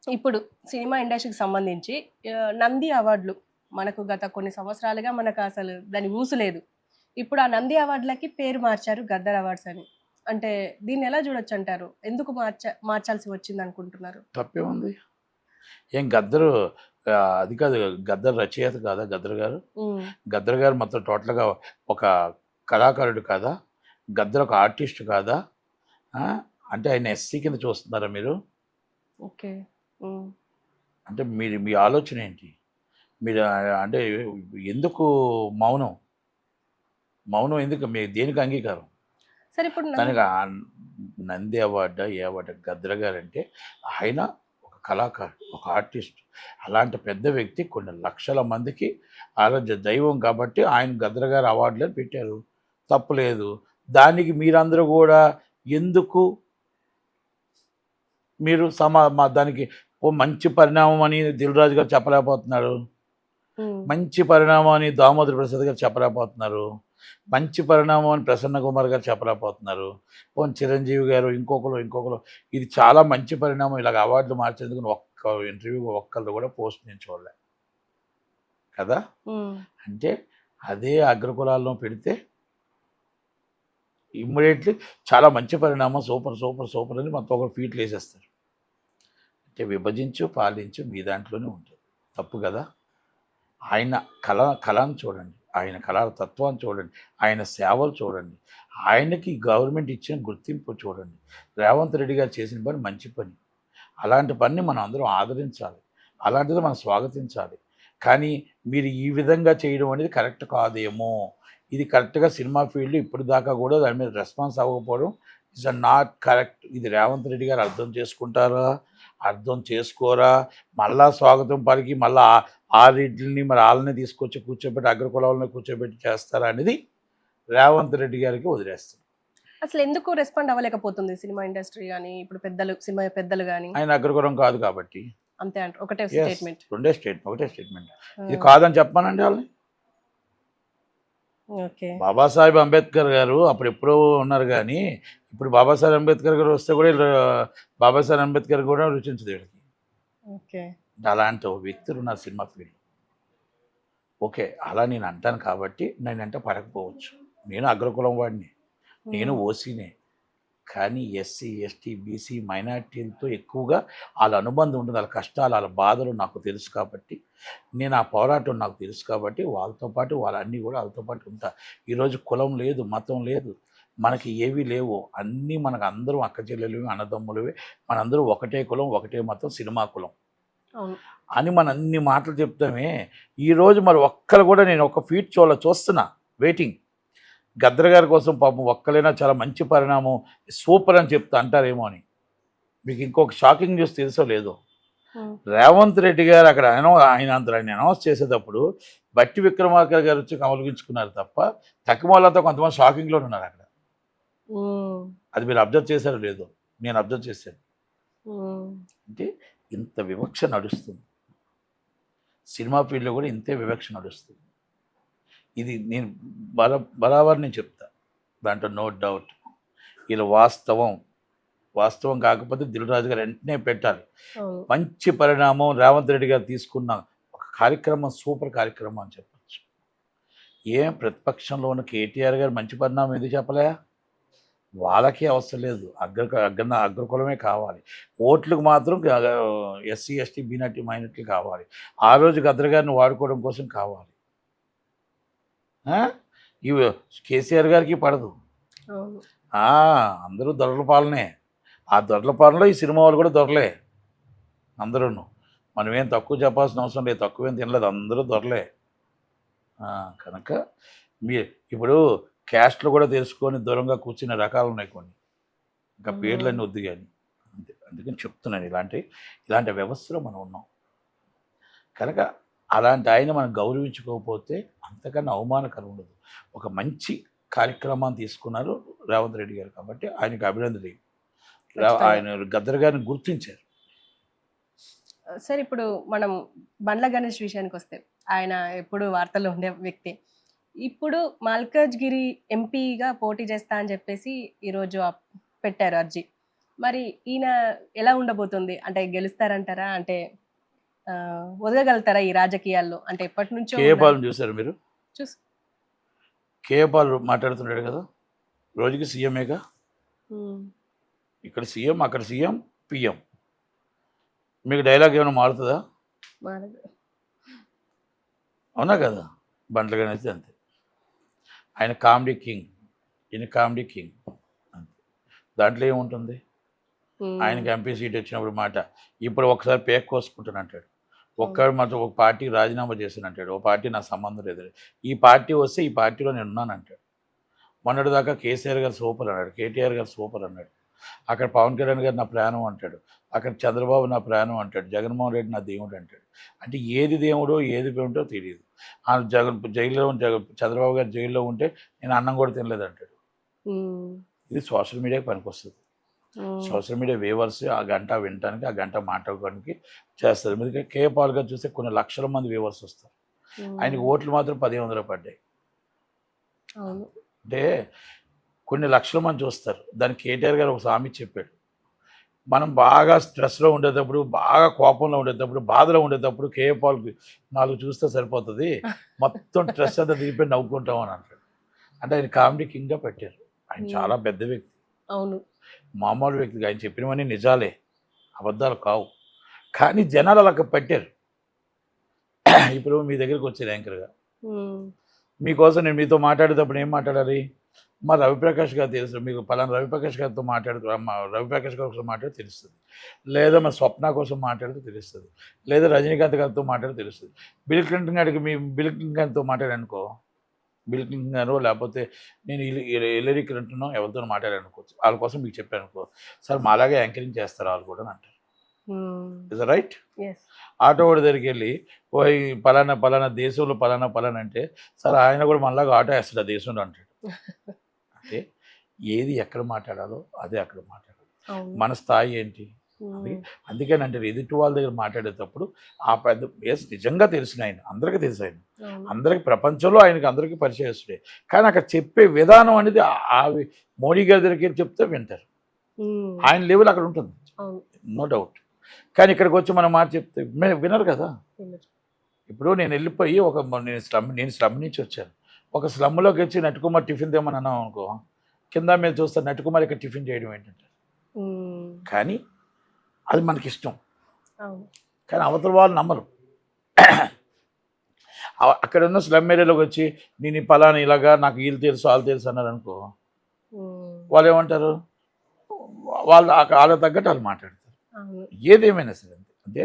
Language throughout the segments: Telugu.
ఇప్పుడు సినిమా ఇండస్ట్రీకి సంబంధించి నంది అవార్డులు మనకు గత కొన్ని సంవత్సరాలుగా మనకు అసలు దాని ఊసు లేదు. ఇప్పుడు ఆ నంది అవార్డులకి పేరు మార్చారు గద్దర్ అవార్డ్స్ అని. అంటే దీన్ని ఎలా చూడొచ్చంటారు? ఎందుకు మార్చాల్సి వచ్చిందనుకుంటున్నారు? తప్పేముంది? ఏం గద్దరు అది కాదు, గద్దర్ రచయిత కాదా గద్దర్ గారు? హ్మ్. గద్దర్ గారు మొత్తం టోటల్‌గా ఒక కళాకారుడు కాదా? గద్దర్ ఒక ఆర్టిస్ట్ కాదా? ఆ! అంటే ఆయన ఎస్సీ కింద చూస్తున్నారా మీరు? ఓకే. హ్మ్. అంటే మీ ఆలోచన ఏంటి? మీరు అంటే ఎందుకు మౌనం? మౌనం ఎందుకు? దేనికి అంగీకారం? సరే ఇప్పుడు దానికి నంది అవార్డా? ఏ అవార్డా? గద్దర్ గారంటే ఆయన ఒక కళాకారుడు, ఒక ఆర్టిస్ట్. అలాంటి పెద్ద వ్యక్తి కొన్ని లక్షల మందికి ఆరాధ్య దైవం కాబట్టి ఆయన గద్దర్ గారు అవార్డులని పెట్టారు. తప్పులేదు. దానికి మీరందరూ గూడా ఎందుకు మీరు దానికి ఓ మంచి పరిణామం అని దిల్ రాజు గారు చెప్పలేకపోతున్నారు. హ్మ్. మంచి పరిణామం అని దామోదర ప్రసాద్ గారు చెప్పలేకపోతున్నారు. మంచి పరిణామం అని ప్రసన్న కుమార్ గారు చెప్పలేకపోతున్నారు. పోనీ చిరంజీవి గారు ఇంకొకరు ఇది చాలా మంచి పరిణామం ఇలాగ అవార్డులు మార్చేందుకు ఒక్క ఇంటర్వ్యూ ఒక్కళ్ళు కూడా పోస్ట్ నేను చూడలే కదా! హ్మ్. అంటే అదే అగ్రకులాల్లో పెడితే ఇమ్మీడియేట్‌లీ చాలా మంచి పరిణామం సూపర్ అని మొత్తం ఒకరు ఫీట్లు వేసేస్తారు. అంటే విభజించు, పాలించు మీ దాంట్లోనే ఉంటుంది. తప్పు కదా! ఆయన కళను చూడండి. ఆయన కళా తత్వాన్ని చూడండి. ఆయన సేవలు చూడండి. ఆయనకి గవర్నమెంట్ ఇచ్చిన గుర్తింపు చూడండి. రేవంత్ రెడ్డి గారు చేసిన పని మంచి పని. అలాంటి పనిని మనం అందరం ఆదరించాలి. అలాంటిది మనం స్వాగతించాలి. కానీ మీరు ఈ విధంగా చేయడం అనేది కరెక్ట్ కాదేమో! ఇది కరెక్ట్‌గా సినిమా ఫీల్డ్‌లో ఇప్పటిదాకా కూడా దాని మీద రెస్పాన్స్ అవ్వకపోవడం ఇస్ నాట్ కరెక్ట్. ఇది రేవంత్ రెడ్డి గారు అర్థం చేసుకుంటారా? అర్థం చేసుకోరా? మళ్ళా స్వాగతం పలికి మళ్ళా ఆరిటిని మరి ఆళ్ళని తీసుకొచ్చి కూర్చోబెట్టి అగ్రకులాలని కూర్చోబెట్టి చేస్తారా అనేది రేవంత్ రెడ్డి గారికి వదిలేస్తాం. అసలెందుకు రెస్పాండ్ అవ్వలేకపోతుంది సినిమా ఇండస్ట్రీ గాని, ఇప్పుడు సినిమా పెద్దలు గాని? ఆయన అగ్రకులం కాదు కాబట్టి. అంతే అంటారు. ఒకటే యెస్. స్టేట్‌మెంట్. ఒకటే స్టేట్మెంట్. ఇది హ్మ్. కాదని చెప్పమనండి ఆళ్ళని. ఓకే. బాబాసాహెబ్ అంబేద్కర్ గారు అప్పుడెప్పుడో ఉన్నారు గానీ, ఇప్పుడు బాబాసాహెబ్ అంబేద్కర్ గారు వస్తే కూడా బాబాసాహెబ్ అంబేద్కర్ కూడా రుచించదు వీళ్ళకి. ఓకే. అలాంటి ఓ వ్యక్తులు ఉన్నారు సినిమా ఫీల్డ్‌లో. ఓకే. అలా నేను అంటాను కాబట్టి నేనంటే పడకపోవచ్చు. నేను అగ్రకులం వాడిని. నేను హ్మ్. ఓసీనే. కానీ ఎస్సీ, ఎస్టీ, బీసీ మైనారిటీలతో ఎక్కువగా ఆళ్ళ అనుబంధం ఉంటుంది. ఆళ్ళ కష్టాలు, ఆళ్ళ బాధలు నాకు తెలుసు కాబట్టి, నేను ఆ పోరాటం నాకు తెలుసు కాబట్టి, వాళ్ళతో పాటు వాళ్ళన్నీ కూడా ఆళ్ళతో పాటు ఉంటా. ఈరోజు కులం లేదు, మతం లేదు. మనకి ఏవీ లేవు. అన్నీ మనకు అందరం అక్క చెల్లెలమే, అన్నదమ్ములమే. మనందరం ఒకటే కులం, ఒకటే మతం, సినిమా కులం అవును. అని మనం అన్ని మాటలు చెప్తామే. ఈరోజు మరి ఒక్కళ్ళు కూడా నేను ఒక ఫీట్ చూస్తున్నా వెయిటింగ్. గద్దర్ గారి కోసం పాపం ఒక్కలైనా చాలా మంచి పరిణామం సూపర్ అని చెప్తా అంటారేమో అని. మీకు ఇంకొక షాకింగ్ న్యూస్ తెలుసో లేదో, హ్మ్. రేవంత్ రెడ్డి గారు అక్కడ ఆయన అనౌన్స్ చేసేటప్పుడు బట్టి విక్రమార్క గారు వచ్చి కమలించుకున్నారు తప్ప తక్కిమోళ్ళంతా కొంతమంది షాకింగ్లోనే ఉన్నారు అక్కడ. హ్మ్. అది మీరు అబ్జర్వ్ చేశారో లేదో, నేను అబ్జర్వ్ చేశాను. హ్మ్. అంటే ఇంత వివక్ష నడుస్తుంది. సినిమా ఫీల్డ్లో కూడా ఇంతే వివక్ష నడుస్తుంది. ఇది నేను బరాబర్ నేను చెప్తా, దాంట్లో నో డౌట్. ఇలా వాస్తవం కాకపోతే దిల్ రాజు గారు వెంటనే పెట్టాలి. అవును. మంచి పరిణామం రేవంత్ రెడ్డి గారు తీసుకున్న ఒక కార్యక్రమం సూపర్ కార్యక్రమం అని చెప్పొచ్చు. ఏం ప్రతిపక్షంలో ఉన్న కేటీఆర్ గారు మంచి పరిణామం ఎందుకు చెప్పలే? వాళ్ళకి అవసరం లేదు. అగ్రకులమే కావాలి. ఓట్లకు మాత్రం ఎస్సీ, ఎస్టీ, మైనారిటీ కావాలి. ఆ రోజు గద్దర్ గారిని వాడుకోవడం కోసం కావాలి. ఇవి కేసీఆర్ గారికి పడదు. అవును. అందరూ దొరల పాలనే. ఆ దొరల పాలనలో ఈ సినిమా వాళ్ళు కూడా దొరలే అందరూను. మనమేం తక్కువ చెప్పాల్సిన అవసరం లేదు. తక్కువేం తినలేదు. అందరూ దొరలే. కనుక ఇప్పుడు క్యాస్ట్‌లు కూడా తెలుసుకొని దూరంగా కూర్చునే రకాలున్నాయి కొన్ని. ఇంకా హ్మ్. పేర్లన్నీ వద్దు గాని. అంతే. అందుకని చెప్తున్నాను ఇలాంటి వ్యవస్థలో మనం ఉన్నాం. కనుక అలాంటి ఆయన మనం గౌరవించుకోకపోతే అంతకన్నా అవమానకరం ఉండదు. ఒక మంచి కార్యక్రమాన్ని తీసుకున్నారు రేవంత్ రెడ్డి గారు కాబట్టి ఆయనకి అభినందనలు. ఖచ్చితంగా. ఆయన గద్దర్ గారిని గుర్తించారు. సరే ఇప్పుడు మనం బండ్ల గణేష్ విషయానికొస్తే, ఆయన ఎప్పుడు వార్తల్లో ఉండే వ్యక్తి. ఇప్పుడు మల్కాజ్‌గిరి ఎంపీగా పోటీ చేస్తా అని చెప్పేసి ఈరోజు పెట్టారు అర్జీ. మరి ఈయన ఎలా ఉండబోతుంది? అంటే గెలుస్తారంటారా? అంటే ఒదగగలుగుతారా ఈ రాజకీయాల్లో? అంటే ఎప్పటి నుంచో కేఏ ఉన్నారు. పాలన చూసారు మీరు? చూస్ కేఏ పాల్ మాట్లాడుతున్నాడు కదా, రోజుకి సీఎంఏగా. హ్మ్. ఇక్కడ సీఎం, అక్కడ సీఎం, పిఎం. మీకు డైలాగ్ ఏమైనా మారుతుందా? మారదు. అవునా కదా? బండ్ల గణేష్ అంతే. ఆయన కామెడీ కింగ్, ఈయన కామెడీ కింగ్ అంతే. దాంట్లో ఏముంటుంది? ఆయనకి ఎంపీ సీట్ వచ్చినప్పుడు మాట, ఇప్పుడు ఒకసారి పేక్ కోసుకుంటాను అంటాడు. ఒక్కడు మాత్రం ఒక పార్టీకి రాజీనామా చేశాను అంటాడు. ఒక పార్టీ నాకు సంబంధం లేదు, ఈ పార్టీ వస్తే ఈ పార్టీలో నేను ఉన్నాను అంటాడు. మొన్నటి దాకా కేసీఆర్ గారు సూపర్ అన్నాడు, కేటీఆర్ గారు సూపర్ అన్నాడు, అక్కడ పవన్ కళ్యాణ్ గారు నా ప్రాణం అంటాడు, అక్కడ చంద్రబాబు నా ప్రాణం అంటాడు, జగన్మోహన్ రెడ్డి నా దేవుడు అంటాడు. అంటే ఏది దేవుడో ఏది ఏమిటో తెలియదు. ఆ జైల్లో చంద్రబాబు గారు జైల్లో ఉంటే నేను అన్నం కూడా తినలేదు అంటాడు. ఇది సోషల్ మీడియాకి పనికొస్తుంది. సోషల్ మీడియా వ్యూవర్స్ ఆ గంట వినటానికి, ఆ గంట మాట్లాడుకోవడానికి చేస్తారు. ఎందుకంటే కేఏ పాల్ గారు చూస్తే కొన్ని లక్షల మంది వ్యూవర్స్ వస్తారు, ఆయనకి ఓట్లు మాత్రం 1500 పడ్డాయి. అంటే కొన్ని లక్షల మంది చూస్తారు. దానికి కేటీఆర్ గారు ఒక సామెత చెప్పాడు, మనం బాగా స్ట్రెస్లో ఉండేటప్పుడు, బాగా కోపంలో ఉండేటప్పుడు, బాధలో ఉండేటప్పుడు కేఏ పాల్కి 4 చూస్తే సరిపోతుంది, మొత్తం స్ట్రెస్ అంతా దిగిపోయి నవ్వుకుంటాం అని అంటాడు. అంటే ఆయన కామెడీ కింగ్గా పెట్టారు. ఆయన చాలా పెద్ద వ్యక్తి, అవును, మామూలు వ్యక్తిగా. ఆయన చెప్పినవన్నీ నిజాలే, అబద్ధాలు కావు. కానీ జనాలు అలా పెట్టారు. ఇప్పుడు మీ దగ్గరికి వచ్చేది యాంకర్గా, మీకోసం నేను మీతో మాట్లాడేటప్పుడు ఏం మాట్లాడాలి? మా రవిప్రకాష్ గారు తెలుసు, మీకు పలానా రవిప్రకాష్ గారితో రవిప్రకాష్ గారి కోసం మాట్లాడితే తెలుస్తుంది, లేదా మా స్వప్న కోసం మాట్లాడితే తెలుస్తుంది, లేదా రజనీకాంత్ గారితో మాట్లాడితే తెలుస్తుంది. బిల్ క్లింటన్ గారికి మీ బిల్ క్లింటన్ గారితో మాట్లాడానుకో, బిల్ క్లింటన్ గారు లేకపోతే నేను హిల్లరీ క్లింటన్ ఎవరితో మాట్లాడానుకోవచ్చు, వాళ్ళ కోసం మీకు చెప్పాను అనుకో, సార్ మా అలాగే యాంకరింగ్ చేస్తారు వాళ్ళు కూడా అని అంటారు. Is right? ఆటో వాడి దగ్గరికి వెళ్ళి పోయి పలానా పలానా దేశంలో పలానా పలానా అంటే, సార్ ఆయన కూడా మనలాగా ఆటో వేస్తాడు ఆ దేశంలో అంటాడు. అంటే ఏది ఎక్కడ మాట్లాడాలో అదే అక్కడ మాట్లాడాలి. మన స్థాయి ఏంటి? అందుకని అంటే ఎదుటి వాళ్ళ దగ్గర మాట్లాడేటప్పుడు ఆ పెద్ద నిజంగా తెలిసిన ఆయన, అందరికీ తెలుసు ఆయన, అందరికి ప్రపంచంలో ఆయనకి అందరికీ పరిచయస్తుడే. కానీ అక్కడ చెప్పే విధానం అనేది మోడీ గారి దగ్గరికి చెప్తే వింటారు, ఆయన లెవెల్ అక్కడ ఉంటుంది, నో డౌట్. కానీ ఇక్కడికి వచ్చి మనం మాట చెప్తే వినరు కదా. ఇప్పుడు నేను వెళ్ళిపోయి నేను స్లమ్ నుంచి వచ్చాను, ఒక స్లమ్లోకి వచ్చి నట్టుకుమార్ టిఫిన్ తెమ్మని అన్నాం అనుకో, కింద మీద చూస్తే నట్టుకుమార్ ఇక్కడ టిఫిన్ చేయడం ఏంటంటే, కానీ అది మనకి ఇష్టం. కానీ అవతల వాళ్ళు నమ్మరు. అక్కడ ఉన్న స్లమ్ ఏరియాలోకి వచ్చి నేను పలానా ఇలాగా నాకు వీళ్ళు తెలుసు వాళ్ళు తెలుసు అన్నారు అనుకో, వాళ్ళు ఏమంటారు? వాళ్ళ తగ్గట్టు వాళ్ళు మాట్లాడతారు. ఏదేమైనా సరే అంటే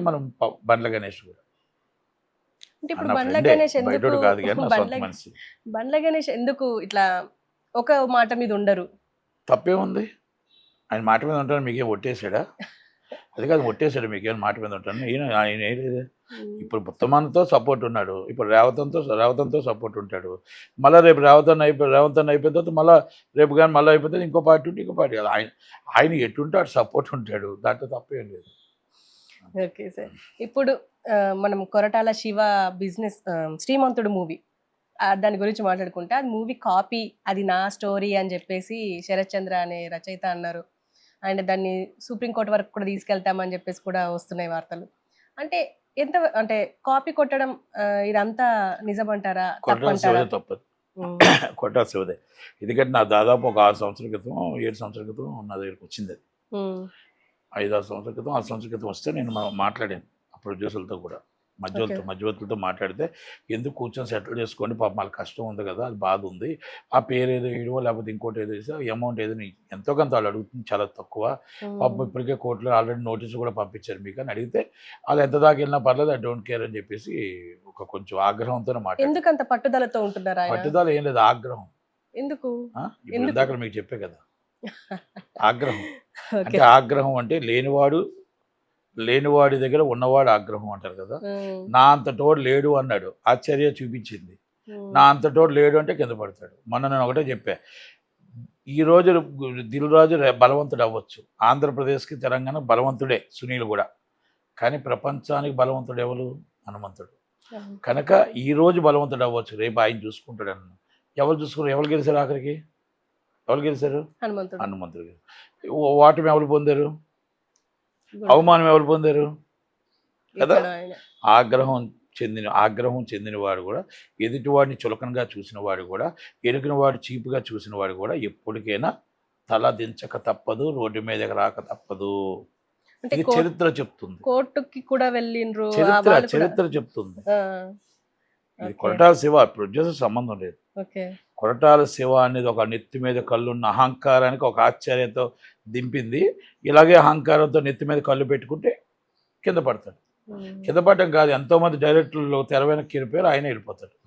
మనం బండ్ల గణేష్ కూడా అంటే ఇప్పుడు బండ్ల గణేష్ ఎందుకు కాదు కానీ మనిషి. బండ్ల గణేష్ ఎందుకు ఇట్లా ఒక మాట మీద ఉండరు? తప్పే ఉంది, ఆయన మాట మీద ఉంటాను మీకేం ఒట్టేసాడా? అది కాదు, ఒట్టేసాడు మీకేం మాట మీద ఉంటాను. ఆయన ఇప్పుడు ఉత్తమాన్తో సపోర్ట్ ఉన్నాడు, ఇప్పుడు రేవంత్తో సపోర్ట్ ఉంటాడు, మళ్ళీ రేపు రేవంత్ అయిపోయిన తర్వాత మళ్ళీ రేపు కానీ మళ్ళీ అయిపోతే ఇంకో పార్టీ ఉంటే ఇంకో పార్టీ. ఆయన ఎటుంటే అటు సపోర్ట్ ఉంటాడు, దాంట్లో తప్పేం లేదు. ఓకే సార్, ఇప్పుడు మనం కొరటాల శివ బిజినెస్ శ్రీమంతుడు మూవీ దాని గురించి మాట్లాడుకుంటే, అది మూవీ కాపీ, అది నా స్టోరీ అని చెప్పేసి శరత్ చంద్ర అనే రచయిత అన్నారు. అండ్ దాన్ని సుప్రీంకోర్టు వరకు కూడా తీసుకెళ్తామని చెప్పేసి కూడా వస్తున్నాయి వార్తలు. అంటే కాపీ కొట్టడం ఇదంతా నిజమంటారా? తప్పదు. కొట్టాల శివదే. ఎందుకంటే నా దాదాపు ఒక 6 సంవత్సరాల క్రితం 7 సంవత్సరాల క్రితం నా దగ్గరికి వచ్చింది అది. 5-6 సంవత్సరాల క్రితం 6 సంవత్సరాల క్రితం వస్తే నేను మాట్లాడాను ఆ ప్రొడ్యూసర్లతో కూడా, మధ్యవర్తులతో మాట్లాడితే, ఎందుకు కూర్చొని సెటిల్ చేసుకోండి, పాపం వాళ్ళకి కష్టం ఉంది కదా, అది బాధ ఉంది, ఆ పేరు ఏదో వేయడమో లేకపోతే ఇంకోటి ఏదో వేసా అమౌంట్ ఏదో ఎంతో కొంత వాళ్ళు అడుగుతుంది చాలా తక్కువ, పాపం ఇప్పటికే కోర్టులో ఆల్రెడీ నోటీసులు కూడా పంపించారు మీకు అని అడిగితే, వాళ్ళు ఎంత దాకా వెళ్ళినా పర్లేదు, ఐ డోంట్ కేర్ అని చెప్పేసి ఒక కొంచెం ఆగ్రహంతో మాట్లాడారు. ఎందుకంత పట్టుదలతో ఉంటున్నారా? పట్టుదల ఏం లేదు, ఆగ్రహం. ఎందుకు? ఇప్పుడు ఇందాక మీకు చెప్పే కదా, ఆగ్రహం. అంటే ఆగ్రహం అంటే లేనివాడి దగ్గర ఉన్నవాడు ఆగ్రహం అంటారు కదా. నా అంతటోడు లేడు అన్నాడు, ఆశ్చర్య చూపించింది. నా అంతటోడు లేడు అంటే కింద పడతాడు. మొన్న నేను ఒకటే చెప్పా, ఈరోజు దిల్ రాజు బలవంతుడు అవ్వచ్చు, ఆంధ్రప్రదేశ్కి తెలంగాణ బలవంతుడే సునీల్ కూడా, కానీ ప్రపంచానికి బలవంతుడు ఎవరు? హనుమంతుడు. కనుక ఈరోజు బలవంతుడు అవ్వచ్చు, రేపు ఆయన చూసుకుంటాడు అన్న. ఎవరు గెలిచారు ఆఖరికి? ఎవరు గెలిచారు? హనుమంతుడు. హనుమంతుడు గారు. ఓటమి ఎవరు పొందారు? గుంటూరు. అవమానం ఎవరు పొందారు కదా? ఇక్కడ ఆయన. ఆగ్రహం చెందిన వాడు కూడా, ఎదుటివాడిని చులకనగా చూసిన వాడు కూడా, ఎరిగిన వాడు చీపుగా చూసిన వాడు కూడా ఎప్పటికైనా తల దించక తప్పదు, రోడ్డు మీదకి రాక తప్పదు. అంటే ఇది చరిత్ర చెప్తుంది. కోర్టుకి కూడా వెళ్ళిండ్రు ఆ చరిత్ర వాళ్ళు కూడా. చరిత్ర చెప్తుంది. ఆ, ఇది ఓకే. కొరటాల శివ ప్రొడ్యూసర్ సంబంధం లేదు. ఓకే. కొరటాల శివ అనేది ఒక నెత్తి మీద కళ్ళున్న అహంకారానికి ఒక ఆశ్చర్యంతో దింపింది. ఇలాగే అహంకారంతో నెత్తి మీద కళ్ళు పెట్టుకుంటే కింద పడతాడు. ఉమ్. కింద పడటం కాదు, ఎంతోమంది డైరెక్టర్లు తెర వెనక్కి వెళ్ళిపోయారు, ఆయన వెళ్ళిపోతాడు.